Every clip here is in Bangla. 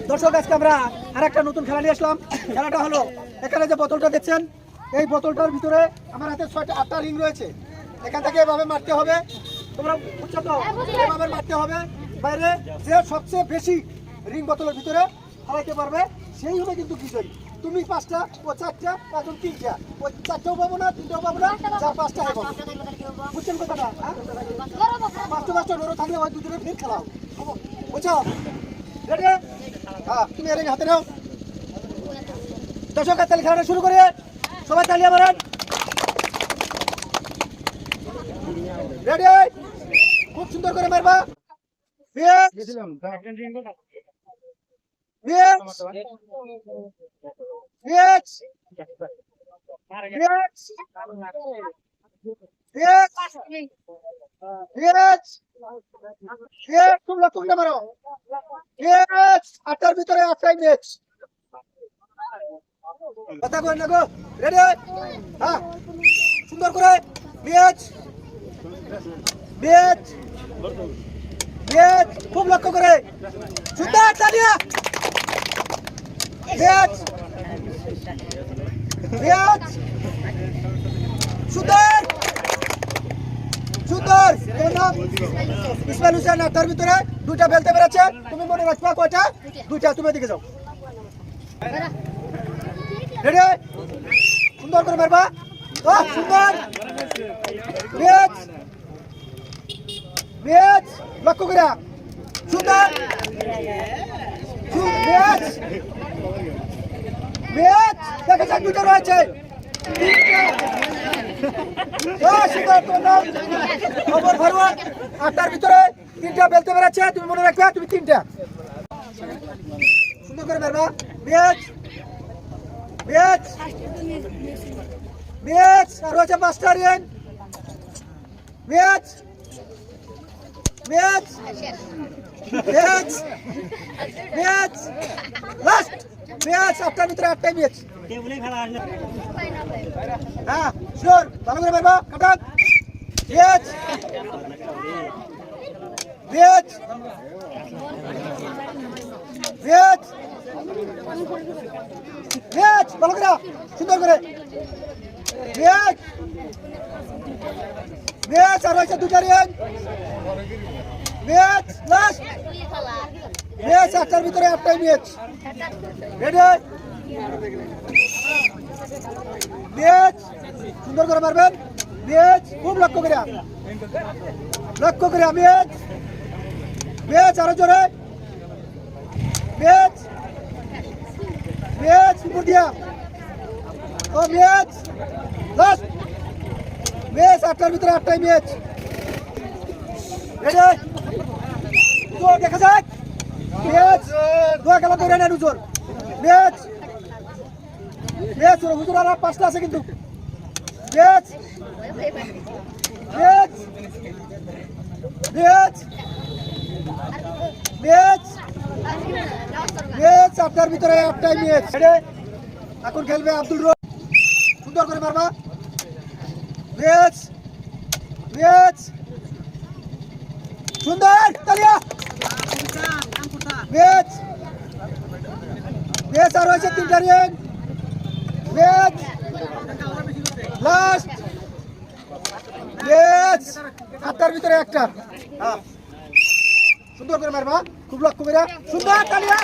দর্শক আজকে আমরা আরেকটা নতুন খেলা নিয়ে আসলাম। খেলাটা হলো এখানে যে বোতলটা দেখছেন, এই বোতলটার ভিতরে আমার হাতে 6টা-8টা রিং রয়েছে। এখান থেকে এভাবে মারতে হবে, তোমরা বুঝছো তো? এভাবে মারতে হবে। বাইরে যে সবচেয়ে বেশি রিং বোতলের ভিতরে হারাইতে পারবে সেই হবে কিন্তু বিজয়ী। তুমি 5টা, ও 4টা, এখন 3টা। ওই 4টাও পাবো না, 3টাও পাবো না, 4-5টা হবে। বুঝছেন কথাটা? পাঁচটা ডোরো থাকলে ওই দুজনে ফির খেলাও, বুঝছো? রেডি? হ্যাঁ, তুমি এর হাতে নাও। দর্শক তাহলে খেলাটা শুরু করে সবাই তালিয়া মারেন। রেডি? খুব সুন্দর করে মারবা। আটটার ভিতরে 8টাই ম্যাচ। কথা কই না গো? রেডি? হ্যাঁ, সুন্দর করে ম্যাচ ম্যাচ ম্যাচ খুব লক্ষ্য করে সুন্দর তালিয়া ম্যাচ ম্যাচ সুন্দর সুন্দর। তোমার নাম? ইসমাইল হোসেন। তার ভিতরে 2টা বেলতে পেরেছে। তুমি মনে রাখবা কয়টা? 2টা। তুমি এদিকে যাও। রেডি? সুন্দর করে মারবা। সুন্দর ম্যাচ ম্যাচ লক্ষ্য করে সুন্দর ম্যাচ ম্যাচ দেখা যাক 2টা রয়েছে। খবর ফরওয়ার্ড 8টার ভিতরে 3টা বেলতে পেরেছে। তুমি মনে রাখবে তুমি 3টা। সুন্দর করে মারবা। ম্যাচ ম্যাচ ম্যাচ আর রয়েছে 5টা ring. Match match match match last match. 8টার ভিতরে 8টাই ম্যাচ। হ্যাঁ শিওর, ভালো করে মারবা। কাটান ম্যাচ ম্যাচ ম্যাচ ম্যাচ ভালো করে সুন্দর করে ম্যাচ ম্যাচ আর রয়েছে 2টা রিং। Match last match. 8টার ভিতরে 8টাই ম্যাচ। রেডি? ম্যাচ সুন্দর করে মারবেন। ম্যাচ খুব লক্ষ্য করে ম্যাচ ম্যাচ আরো জোরে ম্যাচ ম্যাচ উপর দিয়া ও ম্যাচ লাস্ট ম্যাচ। 8টার ভিতরে 8টাই ম্যাচ। রেডি? জোর দেখা যাক। ম্যাচ দোয়া খেলা করে নেন হুজুর। ম্যাচ ম্যাচ হুজুর আর 5টা আছে কিন্তু। Match match match match match. 8টার ভিতরে 8টাই ম্যাচ। এখন খেলবে আব্দুল রব। সুন্দর করে মারবা। ম্যাচ ম্যাচ সুন্দর তালিয়া ম্যাচ ম্যাচ আর রয়েছে 3টা রিং। Match last match. 8টার ভিতরে 1টা। হ্যাঁ, সুন্দর করে মারবা। খুব লক্ষ্য করে সুন্দর তালিয়া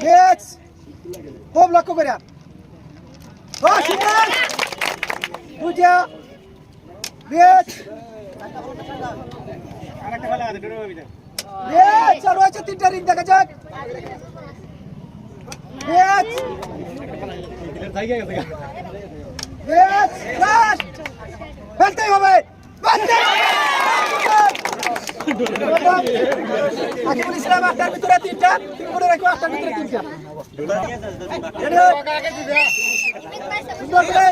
ম্যাচ খুব লক্ষ্য করে সুন্দর 2টা ম্যাচ ম্যাচ আর রয়েছে 3টা রিং। দেখা যাক ম্যাচ ম্যাচ লাস্ট খেলতেই হবে। আকিবুল ইসলাম 8টার ভিতরে 3টা। তুমি মনে রাখো 8টার ভিতরে 3টা। সুন্দর করে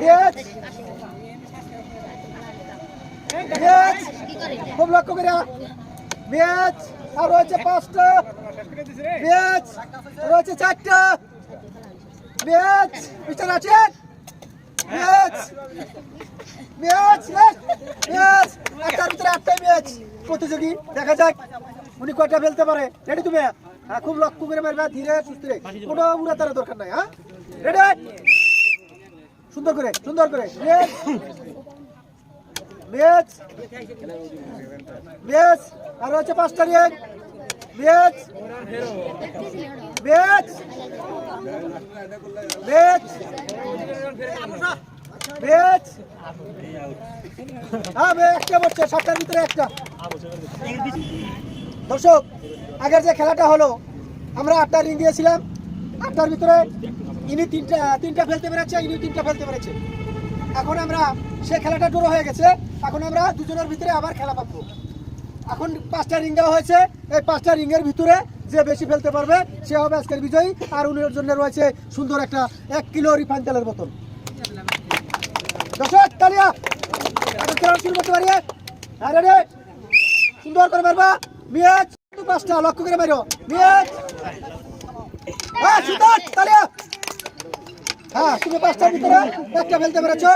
ম্যাচ ম্যাচ খুব লক্ষ্য করে ম্যাচ আর রয়েছে 5টা ম্যাচ রয়েছে 4টা ম্যাচ। পিছনে আছেন ম্যাচ ম্যাচ ম্যাচ একটার ভিতরে একটাই ম্যাচ প্রতিযোগী দেখা যাক উনি কয়টা ফেলতে পারে রেডি তুমি হ্যাঁ খুব লক্ষ্য করে মারবে ধীরে সুস্থে কোনো উড়াতার দরকার নাই হ্যাঁ রেডি সুন্দর করে ম্যাচ ম্যাচ আর হচ্ছে 5টা ring match match match match হ্যাঁ একটা বলছে 7টার ভিতরে একটা দর্শক আগের যে খেলাটা হলো আমরা 8টা রিং দিয়েছিলাম 8টার ভিতরে ইনি তিনটা ফেলতে পেরেছে ইনি 3টা ফেলতে পেরেছে এখন আমরা সে খেলাটা ড্র হয়ে গেছে এখন আমরা দুজনের ভিতরে আবার খেলা পাবো এখন 5টা রিং দেওয়া হয়েছে এই 5টা রিংয়ের ভিতরে যে বেশি ফেলতে পারবে সে হবে আজকের বিজয়ী আর উনির জন্য রয়েছে সুন্দর একটা 1 কিলো রিফাইন তেলের বোতল দর্শক তালিয়া শুরু করতে পারি হ্যাঁ রেডি সুন্দর করে মারবা ম্যাচ 5টা লক্ষ্য করে মারো ম্যাচ হ্যাঁ সুন্দর তালিয়া হ্যাঁ তুমি 5টার ভিতরে একটা ফেলতে পেরেছো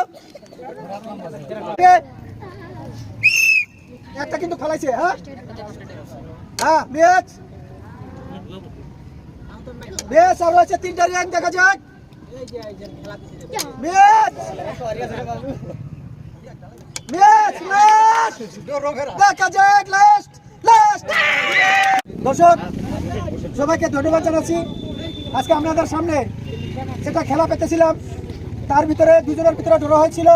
একটা কিন্তু ফেলাইছে হ্যাঁ হ্যাঁ ম্যাচ ম্যাচ আর রয়েছে 3টা রিং দেখা যাক ম্যাচ ম্যাচ ম্যাচ দেখা যাক লাস্ট দর্শক সবাইকে ধন্যবাদ জানাচ্ছি আজকে আপনাদের সামনে যেটা খেলা পেতেছিলাম তার ভিতরে দুজনের ভিতরে ড্র হয়েছিল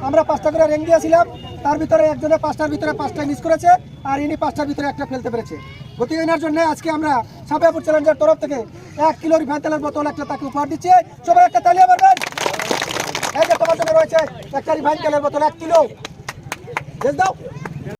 আমরা 5টা করে রিং দিয়েছিলাম তার ভিতরে একজনে 5টার ভিতরে 5টা মিস করেছে আর ইনি 5টার ভিতরে একটা ফেলতে পেরেছে গতি এনার জন্য আজকে আমরা সাফাইপুর চ্যালেঞ্জের তরফ থেকে 1 কিলো রিফাইন তেলের বোতল একটা তাকে উপহার দিচ্ছি সবাই একটা তালিয়া মারবেন এই যে তোমার জন্য রয়েছে একটা রিফাইন তেলের বোতল 1 কিলো দাও